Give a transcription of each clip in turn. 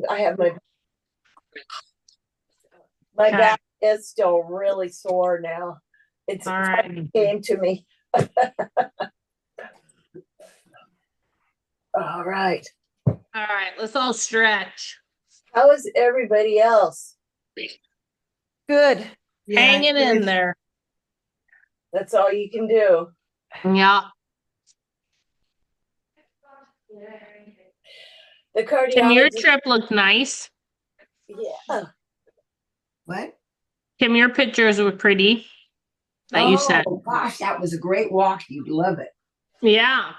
I have my Okay. back is still really sore now. It's All finally right. came to me. All right. All right. Let's all stretch. How is everybody else? Good. Yeah, hanging in there. That's all you can do. Yeah. The Kim, your cardiologist. trip looked nice. Yeah. What? Kim, your pictures were pretty that you sent. Oh gosh, that was a great walk. You'd love it. Yeah.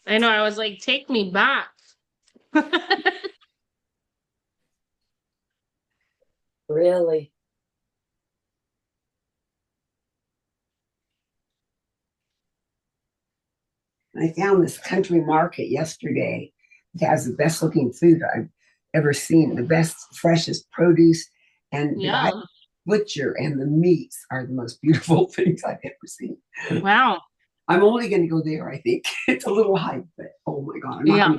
I know. I was like, take me back. Really. I found this country market yesterday. It has the best looking food I've ever seen, the best, freshest produce, and the guy Yeah. butcher and the meats are the most beautiful things I've ever seen. Wow. I'm only going to go there. I think it's a little hike, but oh my god, Yeah.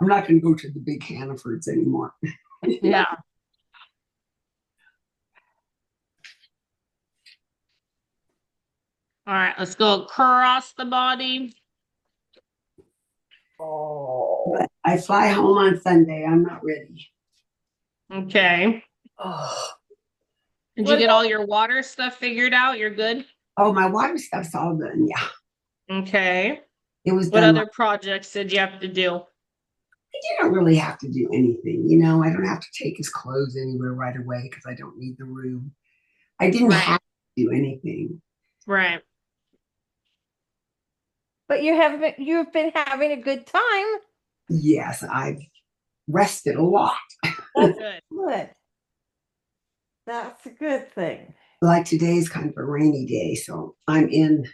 I'm not going to go to the big Hannafords anymore. Yeah. All right. Let's go across the body. Oh. But I fly home on Sunday. I'm not ready. Okay. Oh. Did you get all your water stuff figured out? You're good? Oh, my water stuff's all done. Yeah, Okay. it was What done. other projects did you have to do? You don't really have to do anything. I don't have to take his clothes anywhere right away because I don't need the room. I didn't Right. have to do anything. Right. But you've been having a good time. Yes, I've rested a lot. Good. Good. That's a good thing. Like today's kind of a rainy day, so I'm in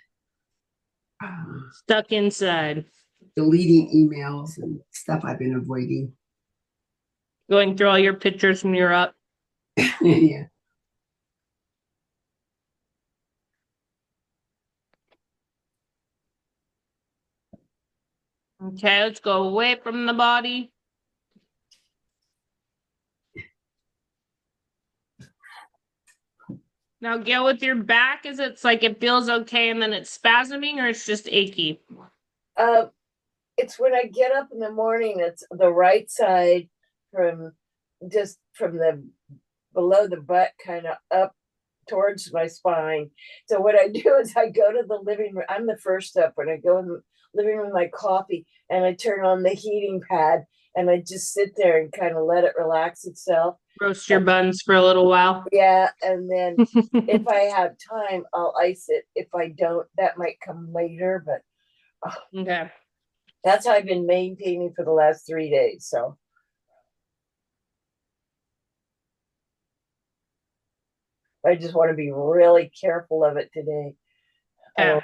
Stuck inside. deleting emails and stuff I've been avoiding. Going through all your pictures from Europe. Yeah. Okay, let's go away from the body. Now, Gail, with your back, is it's like it feels okay and then it's spasming, or it's just achy? It's when I get up in the morning, it's the right side from the below the butt kind of up towards my spine. So what I do is I go to the living room. I'm the first up when I go in the living room with my coffee and I turn on the heating pad and I just sit there and kind of let it relax itself. Roast your buns for a little while. Yeah, and then if I have time, I'll ice it. If I don't, that might come later, but Okay. that's how I've been maintaining for the last 3 days. So I just want to be really careful of it today. Yeah.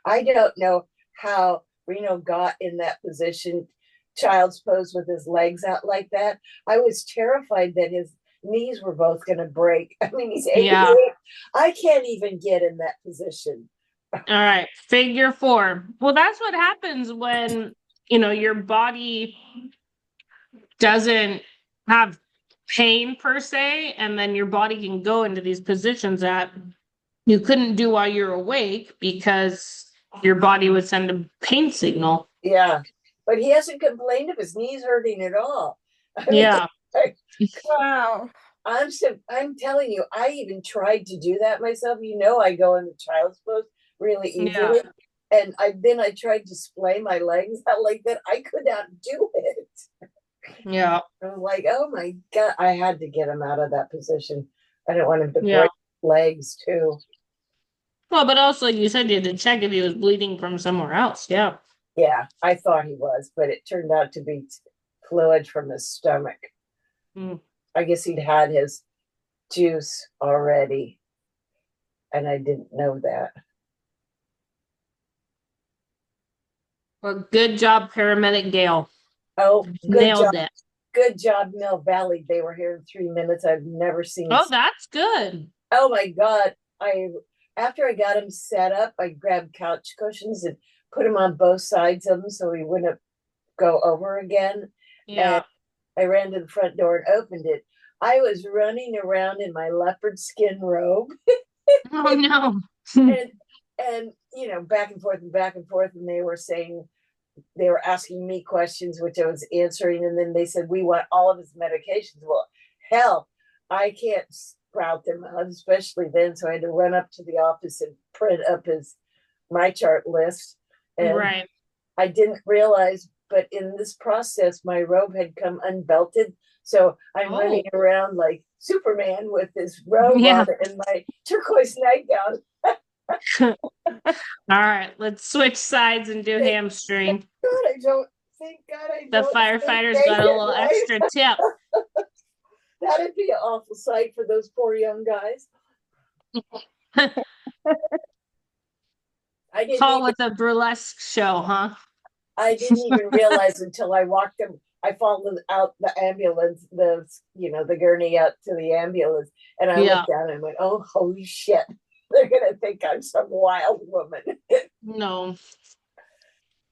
I don't know how Reno got in that position, child's pose with his legs out like that. I was terrified that his knees were both going to break. I mean, he's 88. Yeah. I can't even get in that position. All right. Figure 4. Well, that's what happens when, your body doesn't have pain per se, and then your body can go into these positions that you couldn't do while you're awake because your body would send a pain signal. Yeah, but he hasn't complained of his knees hurting at all. I mean, Yeah. Wow. I'm telling you, I even tried to do that myself. I go in the child's pose really easily. Yeah. And I tried to splay my legs out like that. I could not do it. Yeah. I was like, oh my God, I had to get him out of that position. I don't want him to Yeah. break legs too. Well, but also you said you had to check if he was bleeding from somewhere else. Yeah. Yeah, I thought he was, but it turned out to be fluid from his stomach. Mm. I guess he'd had his juice already, and I didn't know that. Well, good job, paramedic Gail. Oh, good Nailed job. it. Good job, Mill Valley. They were here in 3 minutes. I've never seen. Oh, that's good. Oh my God. I after I got him set up, I grabbed couch cushions and put him on both sides of him so he wouldn't go over again. Yeah. And I ran to the front door and opened it. I was running around in my leopard skin robe. Oh no. And back and forth and back and forth, and they were asking me questions which I was answering, and then they said we want all of his medications. Well, hell, I can't sprout them out, especially then. So I had to run up to the office and print up his my chart list. And Right. I didn't realize, but in this process, my robe had come unbelted. So I'm running around like Superman with this robe on and my turquoise nightgown. All right, let's switch sides and do hamstring. Thank God I The don't. firefighters got a little extra tip. That'd be an awful sight for those poor young guys. Call with a burlesque show, huh? I didn't even realize until I walked him. I followed out the ambulance, the gurney out to the ambulance, and I looked down and went, "Oh, holy shit! They're gonna think I'm some wild woman." No.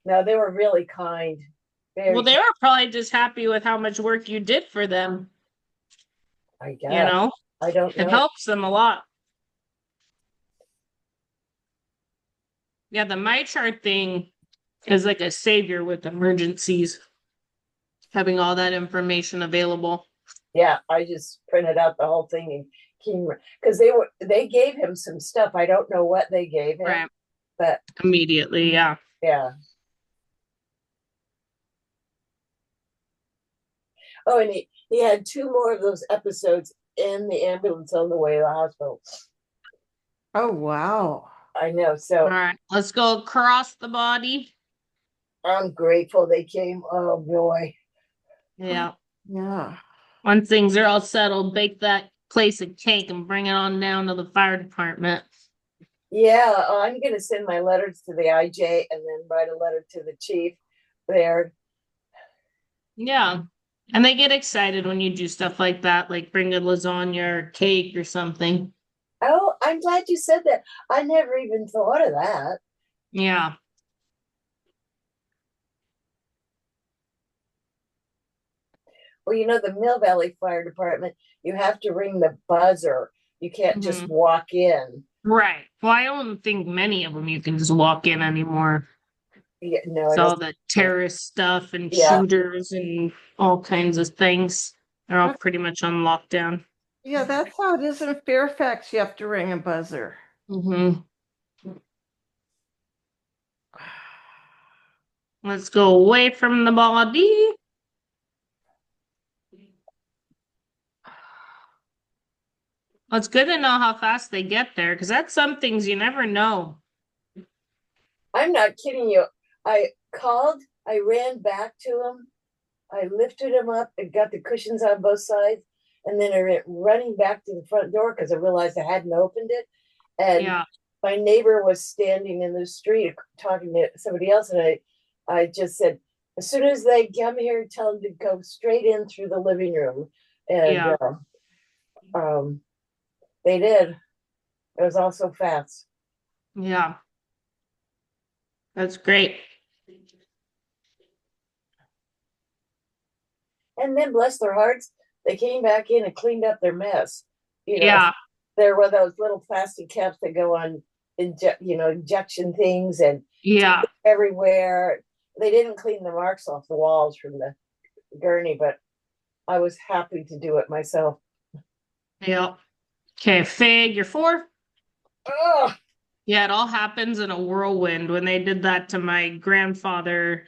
No, they were really kind. Well, they were probably just happy with how much work you did for them. I guess. I don't know. It helps them a lot. Yeah, the MyChart thing is like a savior with emergencies. Having all that information available. Yeah, I just printed out the whole thing and came because they gave him some stuff. I don't know what they gave him, right. But immediately, yeah. Oh, and he had 2 more of those episodes in the ambulance on the way to the hospital. Oh, wow. I know. So all right, let's go across the body. I'm grateful they came. Oh boy. Yeah. Yeah. Once things are all settled, bake that place a cake and bring it on down to the fire department. Yeah, I'm going to send my letters to the IJ and then write a letter to the chief there. Yeah. And they get excited when you do stuff like that, like bring a lasagna or cake or something. Oh, I'm glad you said that. I never even thought of that. Yeah. Well, the Mill Valley Fire Department, you have to ring the buzzer. You can't just walk in. Right. Well, I don't think many of them you can just walk in anymore. Yeah, no, it's all the terrorist stuff and shooters and all kinds of things. They're all pretty much on lockdown. Yeah, that's how it is in Fairfax. You have to ring a buzzer. Let's go away from the body. Well, it's good to know how fast they get there because that's some things you never know. I'm not kidding you. I called, I ran back to him, I lifted him up and got the cushions on both sides, and then I went running back to the front door because I realized I hadn't opened it. And my neighbor was standing in the street talking to somebody else, and I just said, as soon as they come here, tell them to go straight in through the living room. And they did. It was all so fast. Yeah. That's great. And then, bless their hearts, they came back in and cleaned up their mess. There were those little plastic caps that go on, injection things and everywhere. They didn't clean the marks off the walls from the gurney, but I was happy to do it myself. Yeah. Okay, figure 4. Oh. Yeah, it all happens in a whirlwind. When they did that to my grandfather,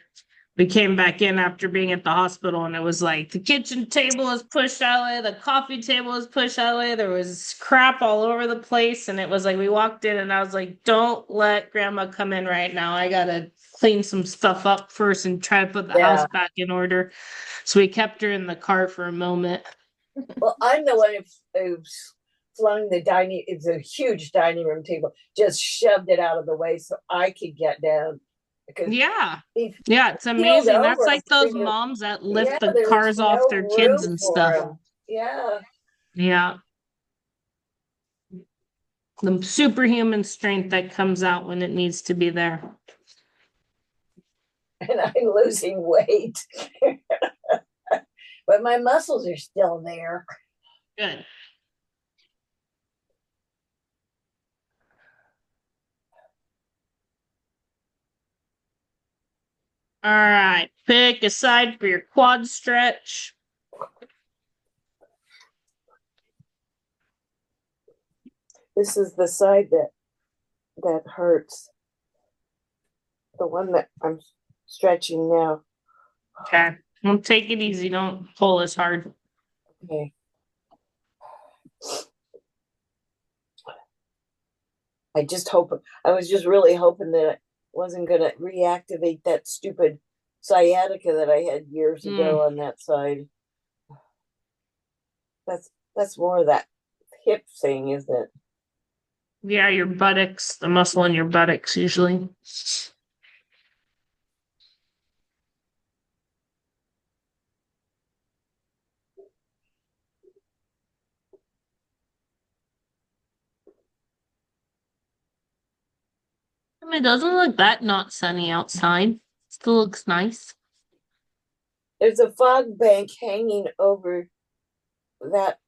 we came back in after being at the hospital, and it was like the kitchen table was pushed out of the way, the coffee table was pushed out of the way, there was crap all over the place, and it was like we walked in, and I was like, don't let Grandma come in right now. I gotta clean some stuff up first and try to put the house back in order. So we kept her in the car for a moment. Well, I'm the one who flung the dining, it's a huge dining room table, just shoved it out of the way so I could get down. It's amazing. That's like those moms that lift the cars off their kids and stuff. Yeah. Yeah. The superhuman strength that comes out when it needs to be there. And I'm losing weight. But my muscles are still there. Good. All right, pick a side for your quad stretch. This is the side that hurts. The one that I'm stretching now. Okay. Well, take it easy. Don't pull as hard. Okay. I was just really hoping that it wasn't going to reactivate that stupid sciatica that I had years ago on that side. That's more of that hip thing, isn't it? Yeah, your buttocks, the muscle in your buttocks usually. It doesn't look that not sunny outside. Still looks nice. There's a fog bank hanging over that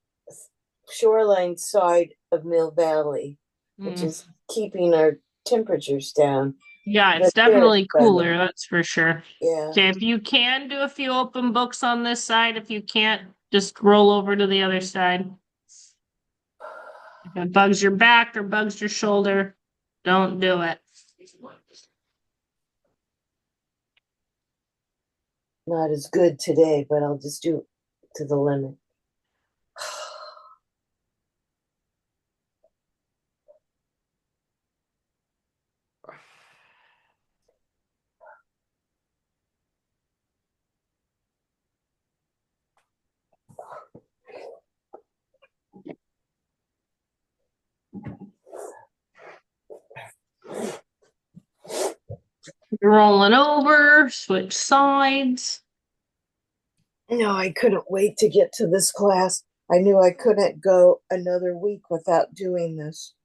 shoreline side of Mill Valley, which is keeping our temperatures down. Yeah, it's But there, definitely cooler, that's for sure. yeah. Okay, if you can do a few open books on this side, if you can't, just roll over to the other side. If it bugs your back or bugs your shoulder, don't do it. Not as good today, but I'll just do it to the limit. Rolling over, switch sides. No, I couldn't wait to get to this class. I knew I couldn't go another week without doing this.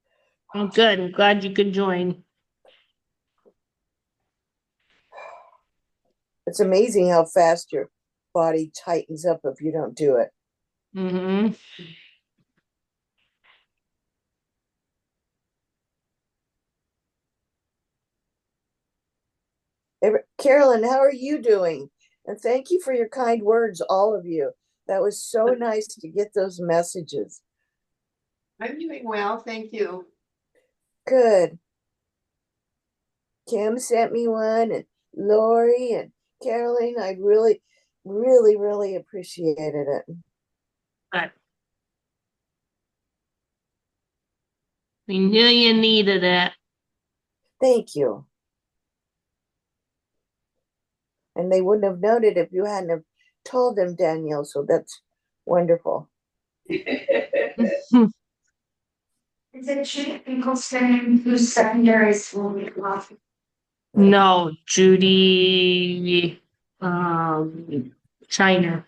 Oh, good. I'm glad you could join. It's amazing how fast your body tightens up if you don't do it. Mm-hmm. Carolyn, how are you doing? And thank you for your kind words, all of you. That was so nice to get those messages. I'm doing well, thank you. Good. Kim sent me one, and Lori and Caroline. I really, really, really appreciated it. Good. We knew you needed it. Thank you. And they wouldn't have known it if you hadn't have told them, Danielle. So that's wonderful. Is it true people saying whose secondary school we love? No, Judy, China.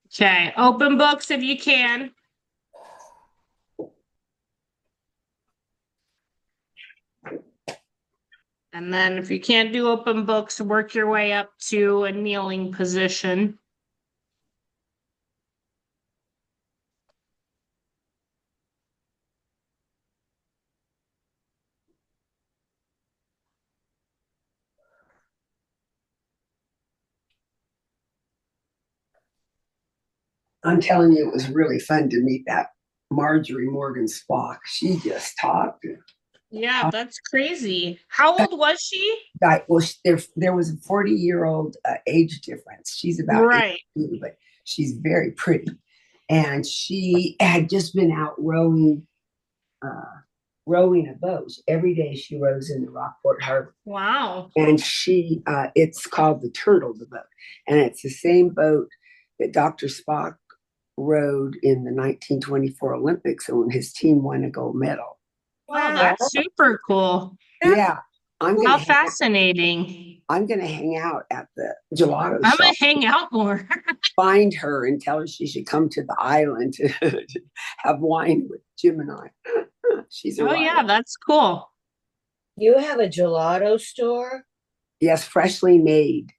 Okay, open books if you can. And then if you can't do open books, work your way up to a kneeling position. I'm telling you, it was really fun to meet that Marjorie Morgan Spock. She just talked. Yeah, that's crazy. How old was she? Well, there was a 40-year-old age difference. She's about Right. 82, but she's very pretty. And she had just been out rowing a boat. Every day she rows in the Rockport Harbor. Wow. And it's called the Turtle, the boat. And it's the same boat that Dr. Spock rowed in the 1924 Olympics, and his team won a gold medal. Wow, that's super cool. Yeah. How fascinating. I'm going to hang out at the gelato I'm shop. going to hang out more. Find her and tell her she should come to the island to have wine with Jim and I. She's Oh arrived. yeah, that's cool. You have a gelato store? Yes, freshly made.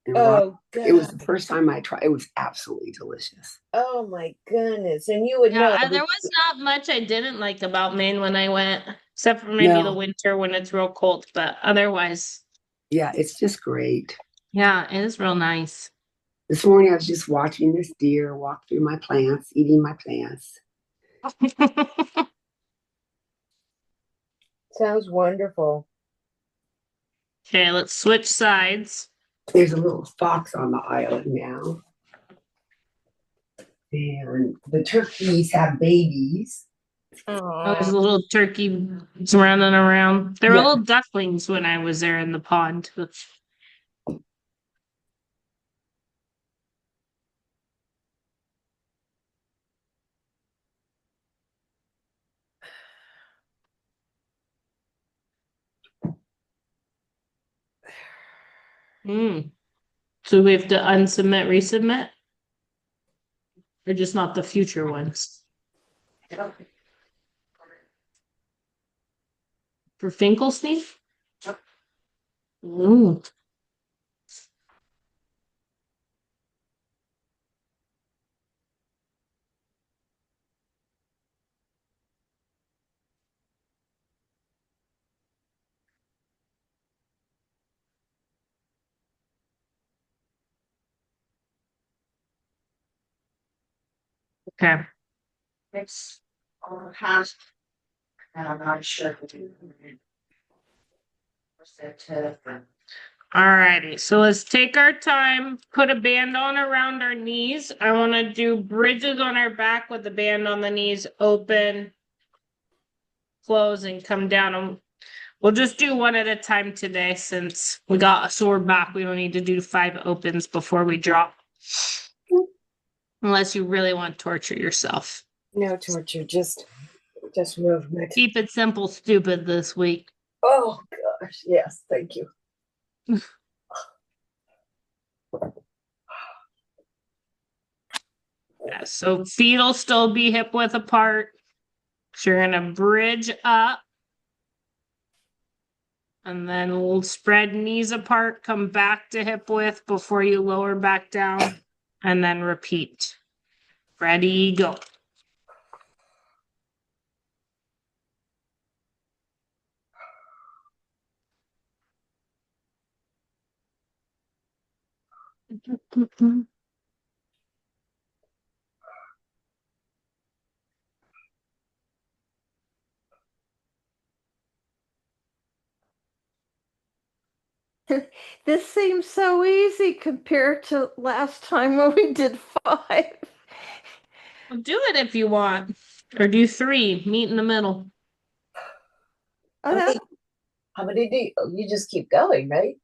And Oh it was God. the first time I tried. It was absolutely delicious. Oh my goodness. And you would Yeah, know. there was not much I didn't like about Maine when I went, except for maybe the No, winter when it's real cold, but otherwise, yeah, it's just great. yeah, it is real nice. This morning I was just watching this deer walk through my plants, eating my plants. Sounds wonderful. Okay, let's switch sides. There's a little fox on the island now. And the turkeys have babies. Oh, there's a little turkey running around. There were Yeah, little ducklings when I was there in the pond. Mm. So we have to unsubmit, resubmit, or just not the future ones for Finkelstein? Ooh. Okay. It's on past, and I'm not sure. Alrighty, so let's take our time, put a band on around our knees. I want to do bridges on our back with the band on the knees, open, close, and come down. We'll just do one at a time today since we got a sore back. We don't need to do 5 opens before we drop. Unless you really want to torture yourself. No torture, just movement. Keep it simple, stupid this week. Oh gosh, yes, thank you. Yeah, so feet will still be hip width apart. So you're gonna bridge up. And then we'll spread knees apart, come back to hip width before you lower back down, and then repeat. Ready, go. This seems so easy compared to last time when we did 5. Well, do it if you want, or do 3, meet in the middle. Oh, How that, many, how many do you just keep going, right?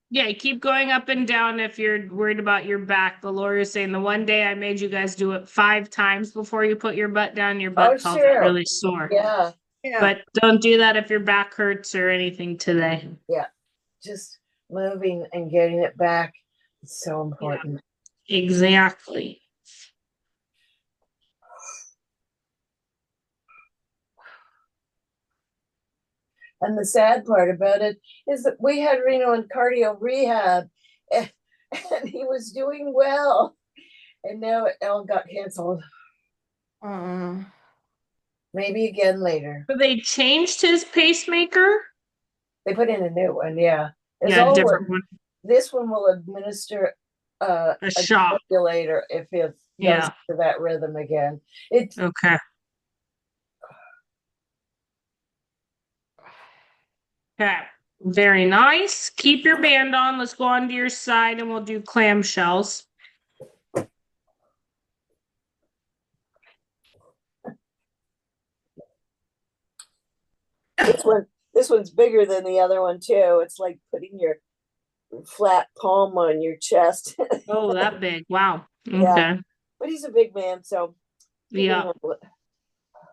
Yeah, keep going up and down if you're worried about your back. The lawyer is saying the one day I made you guys do it 5 times before you put your butt down, your Oh, butt felt sure. really sore. Yeah, yeah. But don't do that if your back hurts or anything today. yeah. Just moving and getting it back. It's so important. Exactly. And the sad part about it is that we had Reno in cardio rehab and he was doing well. And now it all got canceled. Mm. Maybe again later. So they changed his pacemaker? They put in a new one, yeah. It's Yeah, all different one. this one will administer A a shot. defibrillator if it goes Yeah. to that rhythm again. It's Okay. Okay. Very nice. Keep your band on. Let's go onto your side and we'll do clamshells. this one's bigger than the other one too. It's like putting your flat palm on your chest. Oh, that big. Wow. Yeah, Okay. but he's a big man, so he can Yeah. handle it.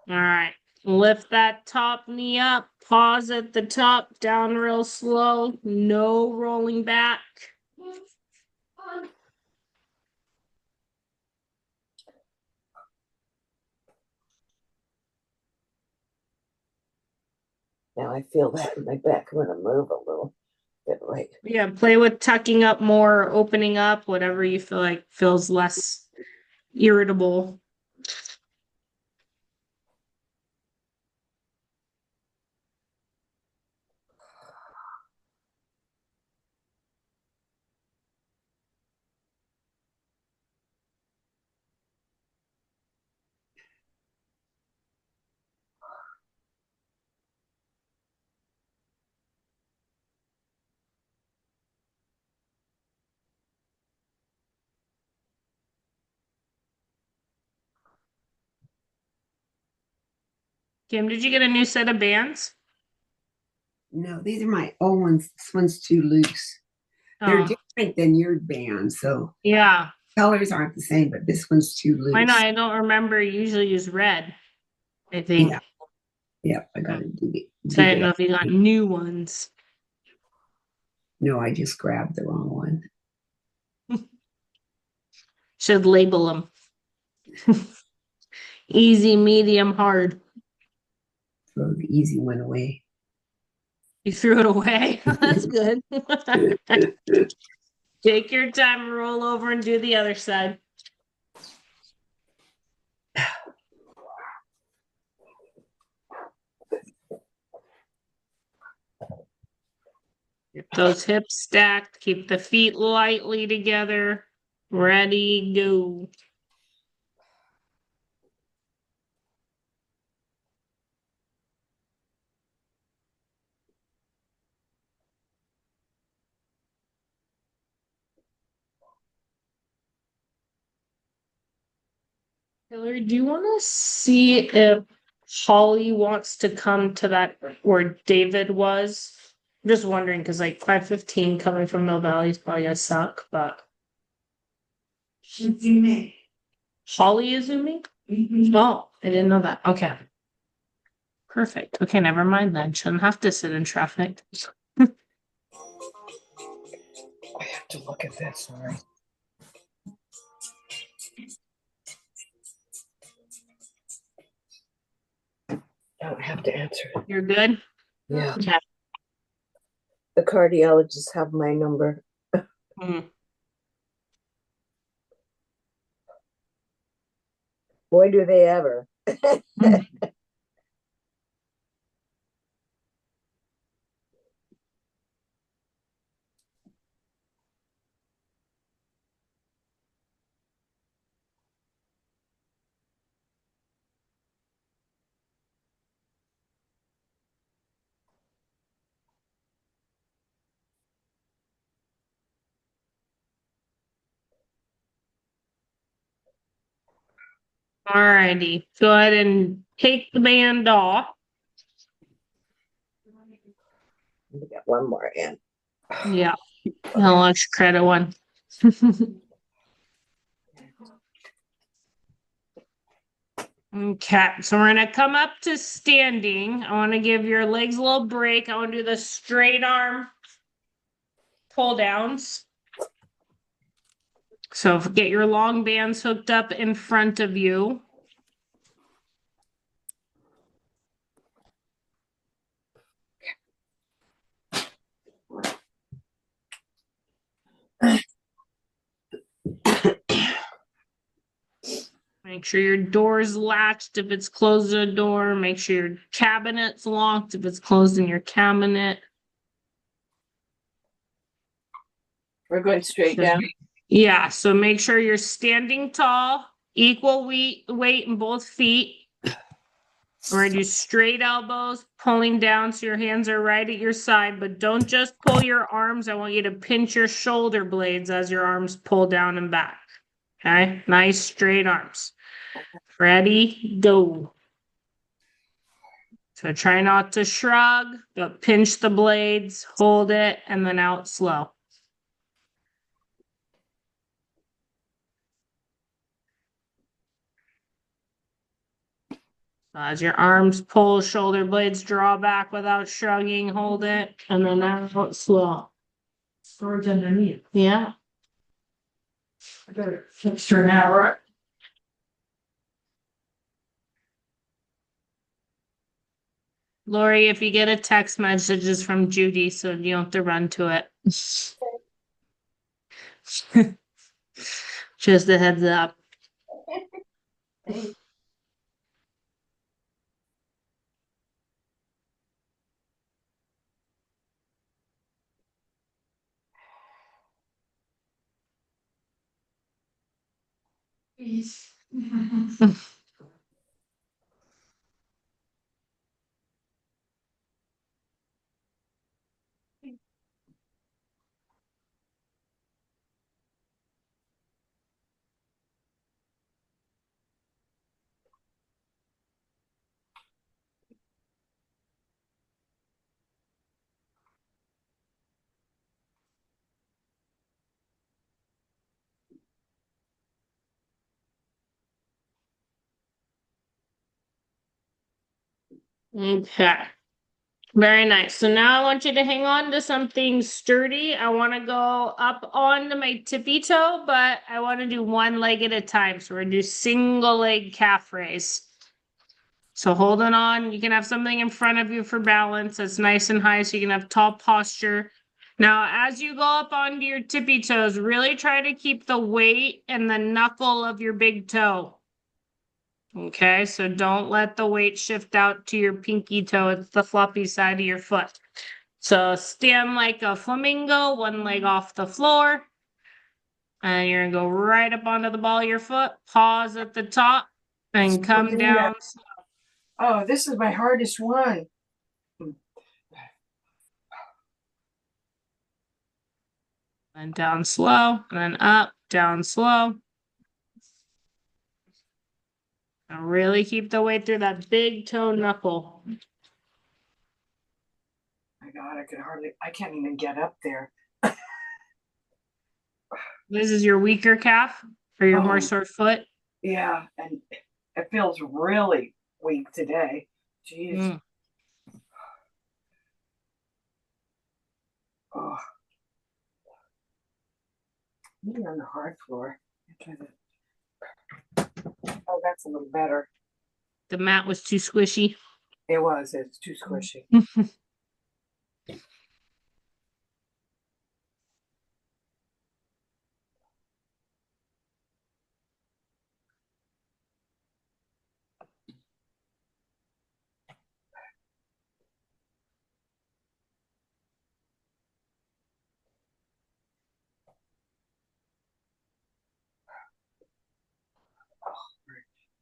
All right. Lift that top knee up. Pause at the top. Down real slow. No rolling back. Now I feel that in my back. I'm gonna move a little bit right. Yeah, play with tucking up more, opening up, whatever you feel like feels less irritable. Kim, did you get a new set of bands? No, these are my old ones. This one's too loose. They're Oh, different than your band, so yeah. colors aren't the same, but this one's too I know, loose. I don't remember. You usually use red, I think. Yeah, yeah, I gotta So I dig didn't it know up. if you got new ones. No, I just grabbed the wrong one. Should label them. Easy, medium, hard. Throw the easy one away. You threw it away. That's good. Take your time, roll over and do the other side. Get those hips stacked. Keep the feet lightly together. Ready, go. Hillary, do you want to see if Holly wants to come to that where David was? I'm just wondering because like 5:15 coming from Mill Valley is probably gonna suck, but Holly is zooming? Oh, I didn't know that. Okay. Perfect. Okay, never mind then. Shouldn't have to sit in traffic. I have to look at this. Sorry. I don't have to answer it. You're good? Yeah. Okay. The cardiologists have my number. Hmm. Boy, do they ever. Alrighty. Go ahead and take the band off. We got one more in. Yeah. No extra credit one. Okay, so we're gonna come up to standing. I want to give your legs a little break. I want to do the straight arm pull downs. So get your long bands hooked up in front of you. Make sure your door's latched if it's closed in a door. Make sure your cabinet's locked if it's closed in your cabinet. We're going straight down. Yeah, so make sure you're standing tall, equal weight in both feet. We're gonna do straight elbows, pulling down so your hands are right at your side, but don't just pull your arms. I want you to pinch your shoulder blades as your arms pull down and back. Okay, nice straight arms. Ready, go. So try not to shrug, but pinch the blades, hold it, and then out slow. As your arms pull, shoulder blades draw back without shrugging, hold it, and then out slow. Storage underneath. Yeah. I better fix her now, right? Lori, if you get a text message, it's from Judy, so you don't have to run to it. Just a heads up. Please. Okay. Very nice. So now I want you to hang on to something sturdy. I want to go up onto my tippy toe, but I want to do one leg at a time. So we're going to do single leg calf raise. So holding on, you can have something in front of you for balance that's nice and high so you can have tall posture. Now, as you go up onto your tippy toes, really try to keep the weight and the knuckle of your big toe. Okay, so don't let the weight shift out to your pinky toe. It's the floppy side of your foot. So stand like a flamingo, one leg off the floor. And you're gonna go right up onto the ball of your foot, pause at the top, and come down. Oh, this is my hardest one. And down slow, and then up, down slow. And really keep the weight through that big toe knuckle. My God, I can't even get up there. This is your weaker calf or your more sore foot. Yeah, and it feels really weak today. Jeez. Mm. Oh. Maybe on the hard floor. Oh, that's a little better. The mat was too squishy. It was. It's too squishy.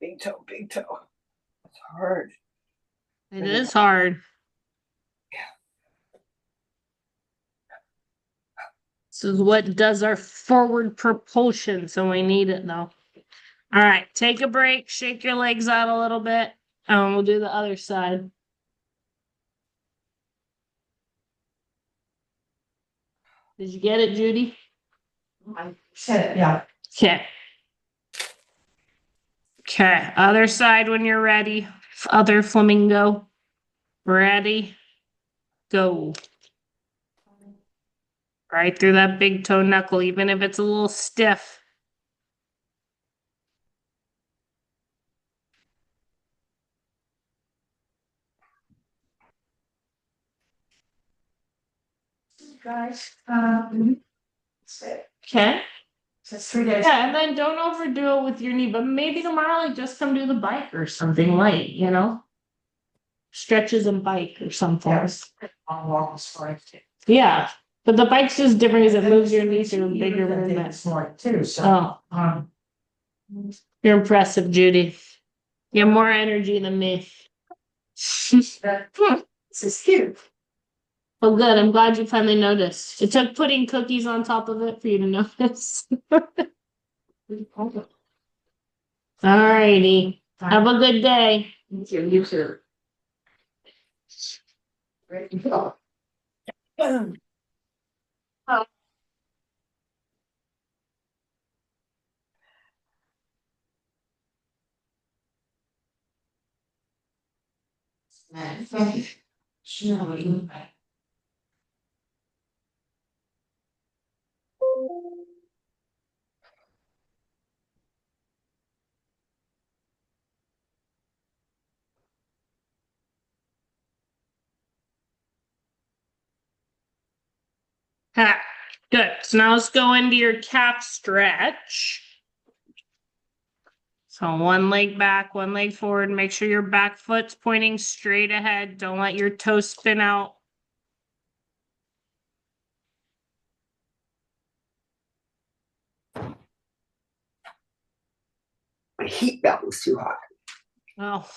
Big toe, big toe. It's hard. It is hard. This is what does our forward propulsion, so we need it though. All right, take a break, shake your legs out a little bit, and we'll do the other side. Did you get it, Judy? I said, yeah. Okay. Okay, other side when you're ready. Other flamingo. Ready, go. Right through that big toe knuckle, even if it's a little stiff. Guys, Okay. just 3 days. Yeah, and then don't overdo it with your knee, but maybe tomorrow, like, just come do the bike or something light, you know? Stretches and bike or something. Yes. On walk is fine. Yeah, but the bike's just different because it moves your knees to a bigger Even movement. this morning too, so. Oh, you're impressive, Judy. You have more energy than me. This is cute. Well, good. I'm glad you finally noticed. It took putting cookies on top of it for you to notice. All righty. Have a good day. You too. Ready to go. Ha, good. So now let's go into your calf stretch. So one leg back, one leg forward. Make sure your back foot's pointing straight ahead. Don't let your toes spin out. My heat belt was too hot. Oh.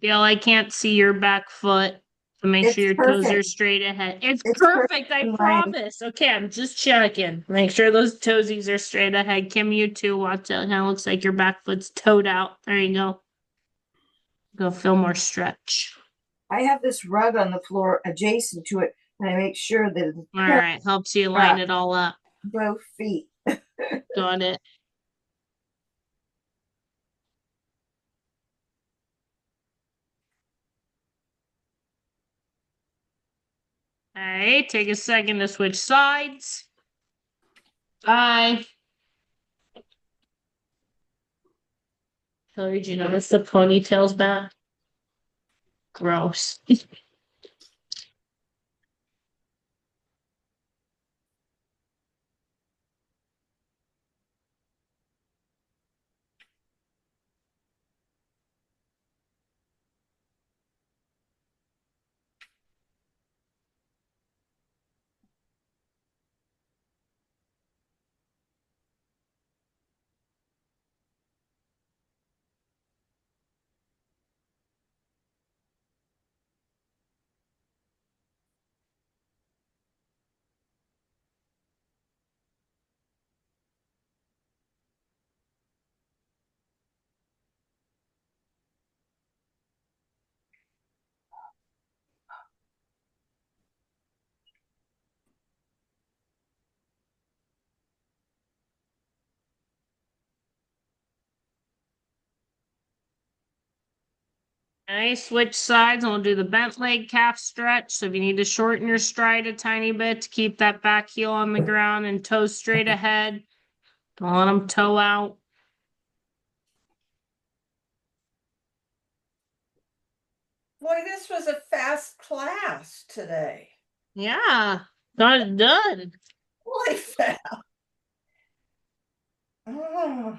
Gail, I can't see your back foot. So make sure It's your toes are perfect. straight ahead. It's It's perfect, I in line. promise. Okay, I'm just checking. Make sure those toesies are straight ahead. Kim, you too. Watch out. Now looks like your back foot's toed out. There you go. Go feel more stretch. I have this rug on the floor adjacent to it, and I make sure that it's All right, helps you line it all up. both feet. Got it. All right, take a second to switch sides. Bye. Hillary, did you notice the ponytail's back? Gross. Okay, switch sides and we'll do the bent leg calf stretch. So if you need to shorten your stride a tiny bit to keep that back heel on the ground and toes straight ahead, don't let them toe out. Boy, this was a fast class today. Yeah, got it done. Really fast. Oh.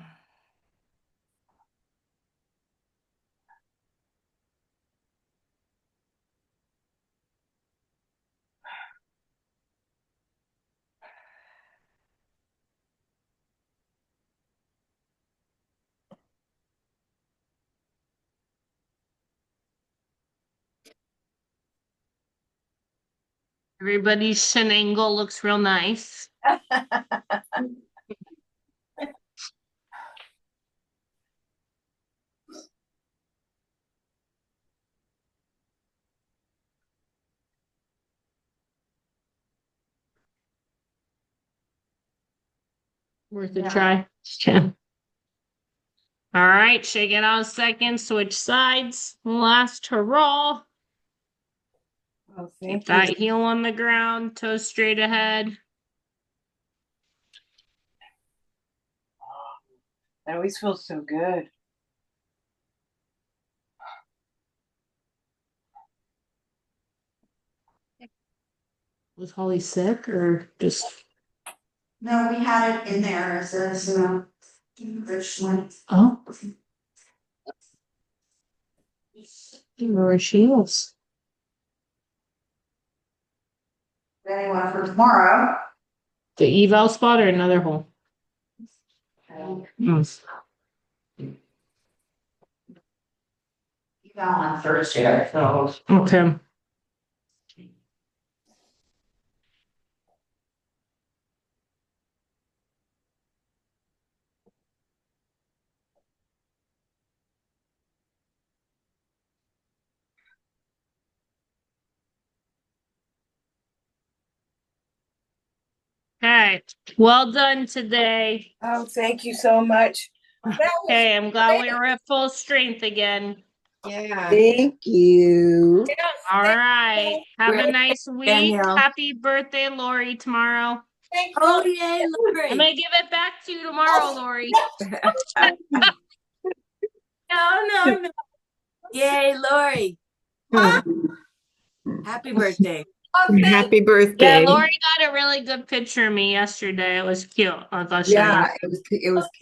Everybody's shin angle looks real nice. Worth a try. Yeah. All right, shake it out a second, switch sides. Last hurrah. Oh, Keep thank you. that heel on the ground, toes straight ahead. That always feels so good. Was Holly sick or just? No, we had it in there as a enrichment. Oh. Where she is. Anyone for tomorrow? The eval spot or another hole? Mm. You got on Thursday, so. Okay. Okay. Well done today. Oh, thank you so much. That was Okay, I'm glad we great. were at full strength again. Yeah. Thank you. Yes, All thank right. you. Have a Really, nice week. Danielle. Happy birthday, Lori, tomorrow. Thank you. Oh, yay, I'm Lori. gonna give it back to you tomorrow, Lori. No. Yay, Lori. Happy birthday. Oh, thank Happy Yeah, birthday. Lori got a really good picture of me yesterday. It was cute. I thought she Yeah, it was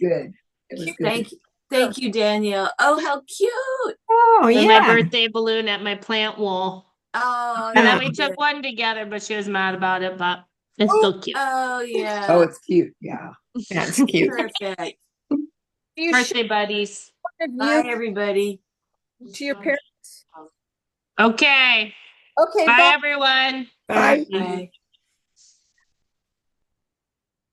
good. It was you. good. Thank you, Danielle. Oh, how cute. Oh, with yeah. my birthday balloon at my plant wall. Oh, And then that's we took good. one together, but she was mad about it, but it's still cute. Oh, Oh, yeah. it's cute. Yeah. That's cute. Perfect. You Birthday buddies. Bye, everybody. to your parents. Okay. Okay, Bye, bye. everyone. Bye. Bye.